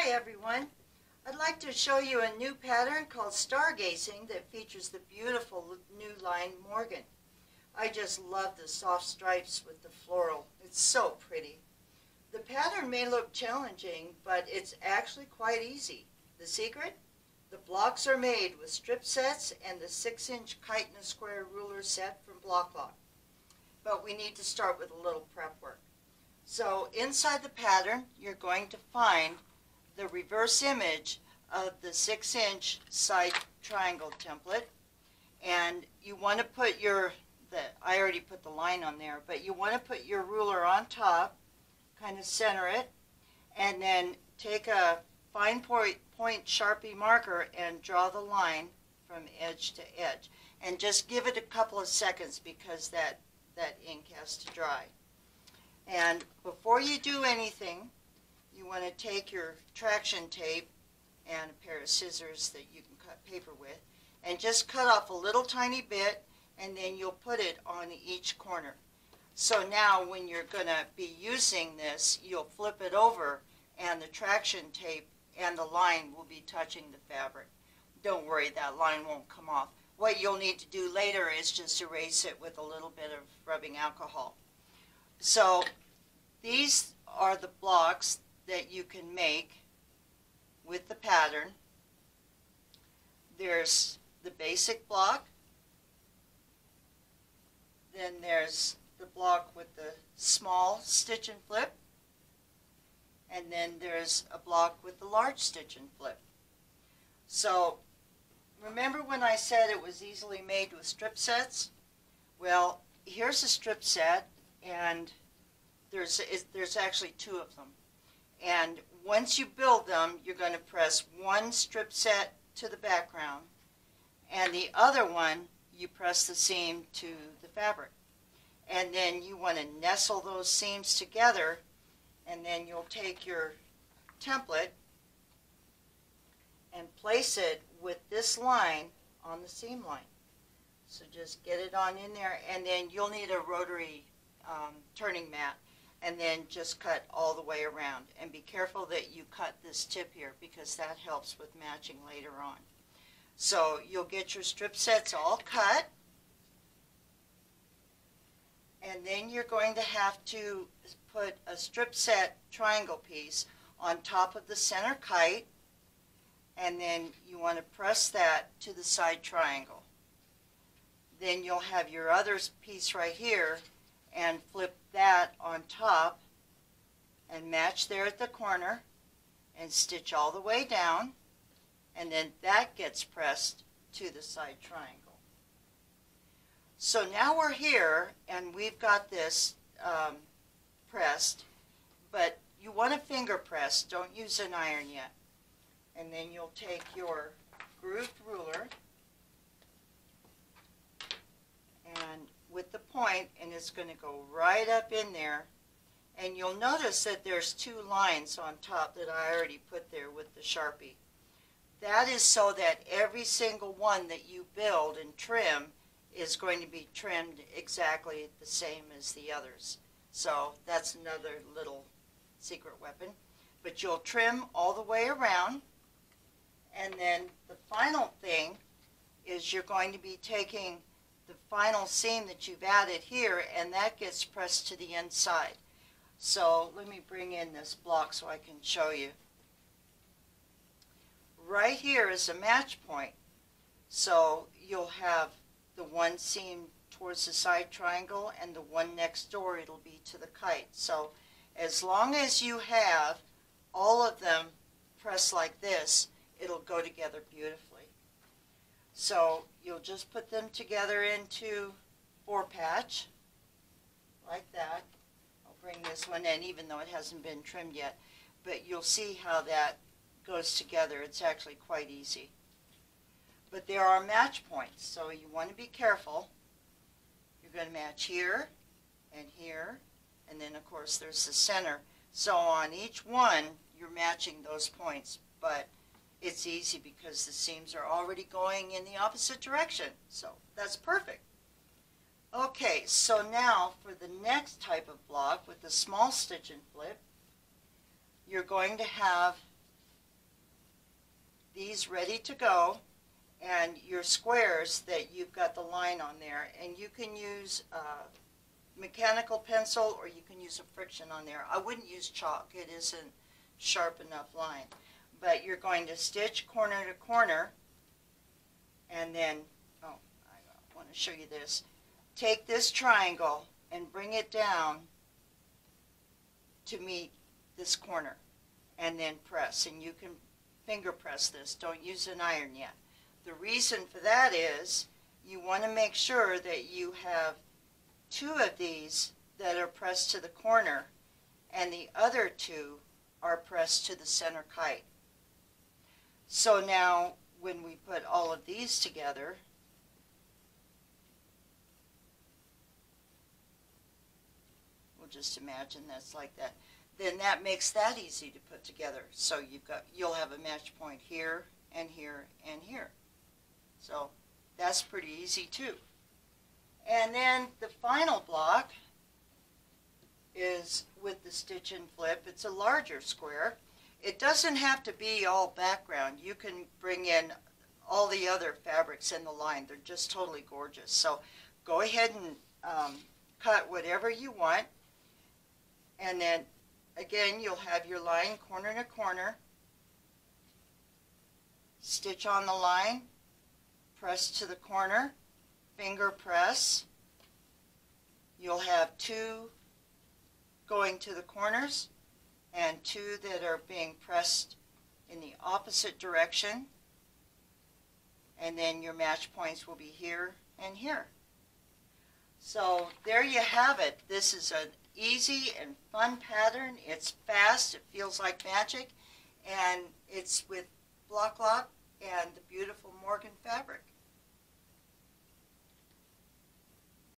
Hi everyone. I'd like to show you a new pattern called Star Gazing that features the beautiful new line Morgan. I just love the soft stripes with the floral. It's so pretty. The pattern may look challenging, but it's actually quite easy. The secret? The blocks are made with strip sets and the 6-inch kite in a square ruler set from Bloc Loc. But we need to start with a little prep work. So inside the pattern, you're going to find the reverse image of the 6-inch side triangle template, and you want to put I already put the line on there, but you want to put your ruler on top, kind of center it, and then take a fine point Sharpie marker and draw the line from edge to edge, and just give it a couple of seconds because that ink has to dry. And before you do anything, you want to take your traction tape and a pair of scissors that you can cut paper with, and just cut off a little tiny bit, and then you'll put it on each corner. So now when you're going to be using this, you'll flip it over and the traction tape and the line will be touching the fabric. Don't worry, that line won't come off. What you'll need to do later is just erase it with a little bit of rubbing alcohol. So these are the blocks that you can make with the pattern. There's the basic block, then there's the block with the small stitch and flip, and then there's a block with the large stitch and flip. So remember when I said it was easily made with strip sets? Well, here's a strip set, and there's actually two of them. And once you build them, you're going to press one strip set to the background, and the other one you press the seam to the fabric. And then you want to nestle those seams together, and then you'll take your template and place it with this line on the seam line. So just get it on in there, and then you'll need a rotary turning mat, and then just cut all the way around. And be careful that you cut this tip here because that helps with matching later on. So you'll get your strip sets all cut, and then you're going to have to put a strip set triangle piece on top of the center kite, and then you want to press that to the side triangle. Then you'll have your other piece right here and flip that on top and match there at the corner and stitch all the way down, and then that gets pressed to the side triangle. So now we're here and we've got this pressed, but you want to finger press, don't use an iron yet. And then you'll take your grooved ruler and with the point, and it's going to go right up in there, and you'll notice that there's two lines on top that I already put there with the Sharpie. That is so that every single one that you build and trim is going to be trimmed exactly the same as the others. So that's another little secret weapon. But you'll trim all the way around, and then the final thing is you're going to be taking the final seam that you've added here, and that gets pressed to the inside. So let me bring in this block so I can show you. Right here is a match point. So you'll have the one seam towards the side triangle, and the one next door it'll be to the kite. So as long as you have all of them pressed like this, it'll go together beautifully. So you'll just put them together into 4-patch, like that. I'll bring this one in even though it hasn't been trimmed yet, but you'll see how that goes together. It's actually quite easy. But there are match points, so you want to be careful. You're going to match here, and then of course there's the center. So on each one, you're matching those points, but it's easy because the seams are already going in the opposite direction. So that's perfect. Okay, so now for the next type of block with the small stitch and flip, you're going to have these ready to go, and your squares that you've got the line on there, and you can use mechanical pencil or you can use a friction on there. I wouldn't use chalk, it isn't sharp enough line. But you're going to stitch corner to corner, and then, oh, I want to show you this. Take this triangle and bring it down to meet this corner, and then press, and you can finger press this. Don't use an iron yet. The reason for that is you want to make sure that you have two of these that are pressed to the corner and the other two are pressed to the center kite. So now when we put all of these together, we'll just imagine that's like that, then that makes that easy to put together. So you'll have a match point here and here and here. So that's pretty easy too. And then the final block is with the stitch and flip. It's a larger square. It doesn't have to be all background. You can bring in all the other fabrics in the line. They're just totally gorgeous. So go ahead and cut whatever you want. And then again, you'll have your line corner to corner. Stitch on the line, press to the corner, finger press. You'll have two going to the corners and two that are being pressed in the opposite direction. And then your match points will be here and here. So there you have it. This is an easy and fun pattern. It's fast, it feels like magic, and it's with Bloc Loc and the beautiful Morgan fabric.